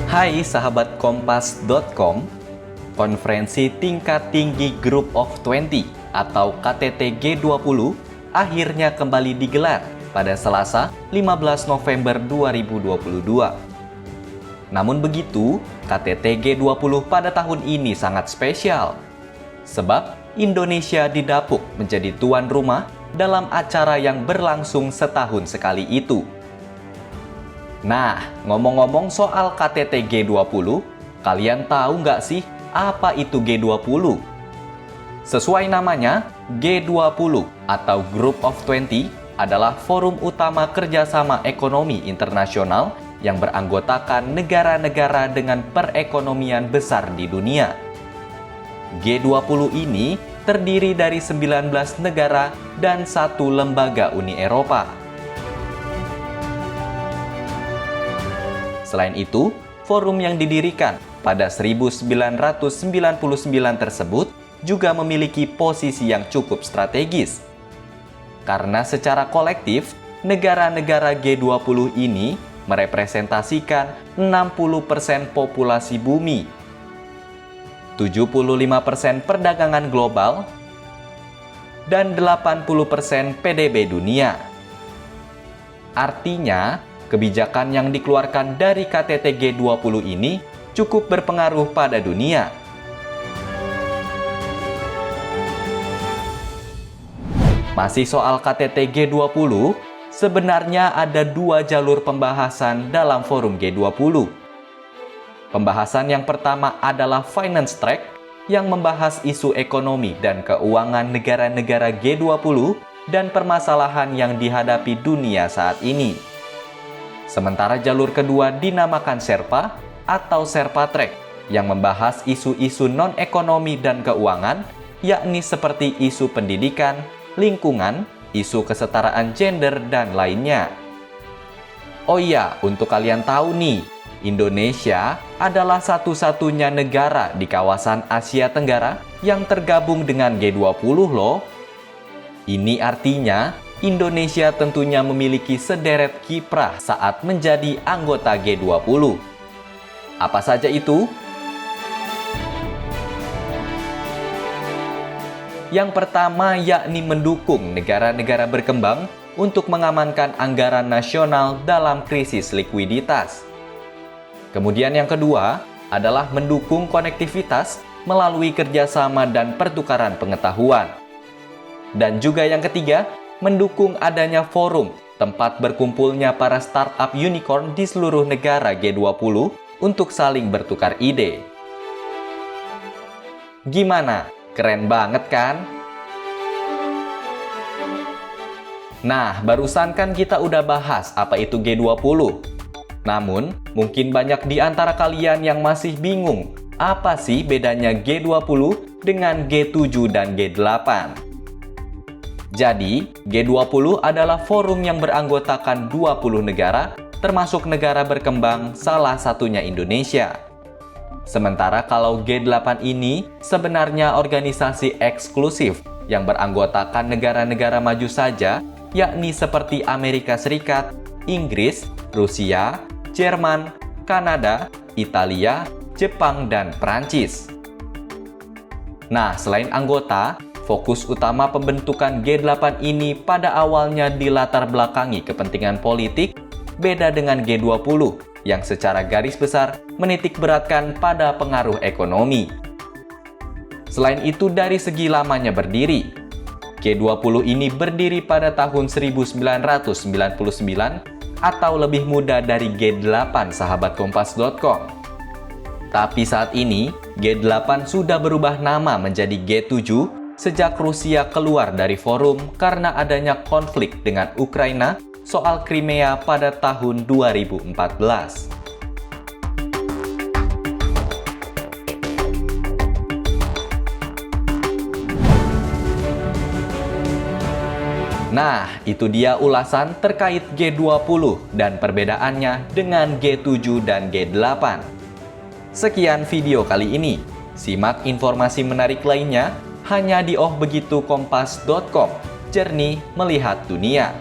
Hai sahabat Kompas.com, konferensi tingkat tinggi Group of 20 atau KTT G20 akhirnya kembali digelar pada Selasa 15 November 2022. Namun begitu, KTT G20 pada tahun ini sangat spesial, sebab Indonesia didapuk menjadi tuan rumah dalam acara yang berlangsung setahun sekali itu. Nah, ngomong-ngomong soal KTT G20, kalian tahu nggak sih apa itu G20? Sesuai namanya, G20 atau Group of 20 adalah forum utama kerjasama ekonomi internasional yang beranggotakan negara-negara dengan perekonomian besar di dunia. G20 ini terdiri dari 19 negara dan 1 lembaga Uni Eropa. Selain itu, forum yang didirikan pada 1999 tersebut juga memiliki posisi yang cukup strategis. Karena secara kolektif, negara-negara G20 ini merepresentasikan 60% populasi bumi, 75% perdagangan global, dan 80% PDB dunia. Artinya, kebijakan yang dikeluarkan dari KTT G20 ini cukup berpengaruh pada dunia. Masih soal KTT G20, sebenarnya ada 2 jalur pembahasan dalam forum G20. Pembahasan yang pertama adalah Finance Track yang membahas isu ekonomi dan keuangan negara-negara G20 dan permasalahan yang dihadapi dunia saat ini. Sementara jalur kedua dinamakan Sherpa atau Sherpa Track yang membahas isu-isu non-ekonomi dan keuangan, yakni seperti isu pendidikan, lingkungan, isu kesetaraan gender, dan lainnya. Oh iya, untuk kalian tahu nih, Indonesia adalah satu-satunya negara di kawasan Asia Tenggara yang tergabung dengan G20 loh. Ini artinya Indonesia tentunya memiliki sederet kiprah saat menjadi anggota G20. Apa saja itu? Yang pertama yakni mendukung negara-negara berkembang untuk mengamankan anggaran nasional dalam krisis likuiditas. Kemudian yang kedua adalah mendukung konektivitas melalui kerjasama dan pertukaran pengetahuan. Dan juga yang ketiga, mendukung adanya forum tempat berkumpulnya para startup unicorn di seluruh negara G20 untuk saling bertukar ide. Gimana? Keren banget kan? Nah, barusan kan kita udah bahas apa itu G20. Namun, mungkin banyak di antara kalian yang masih bingung apa sih bedanya G20 dengan G7 dan G8. Jadi, G20 adalah forum yang beranggotakan 20 negara, termasuk negara berkembang, salah satunya Indonesia. Sementara kalau G8 ini sebenarnya organisasi eksklusif yang beranggotakan negara-negara maju saja, yakni seperti Amerika Serikat, Inggris, Rusia, Jerman, Kanada, Italia, Jepang, dan Prancis. Nah, selain anggota, fokus utama pembentukan G8 ini pada awalnya dilatar belakangi kepentingan politik, beda dengan G20 yang secara garis besar menitik beratkan pada pengaruh ekonomi. Selain itu, dari segi lamanya berdiri, G20 ini berdiri pada tahun 1999 atau lebih muda dari G8 sahabat Kompas.com. Tapi saat ini, G8 sudah berubah nama menjadi G7 sejak Rusia keluar dari forum karena adanya konflik dengan Ukraina soal Crimea pada tahun 2014. Nah, itu dia ulasan terkait G20 dan perbedaannya dengan G7 dan G8. Sekian video kali ini. Simak informasi menarik lainnya hanya di ohbegitukompas.com. Jernih melihat dunia.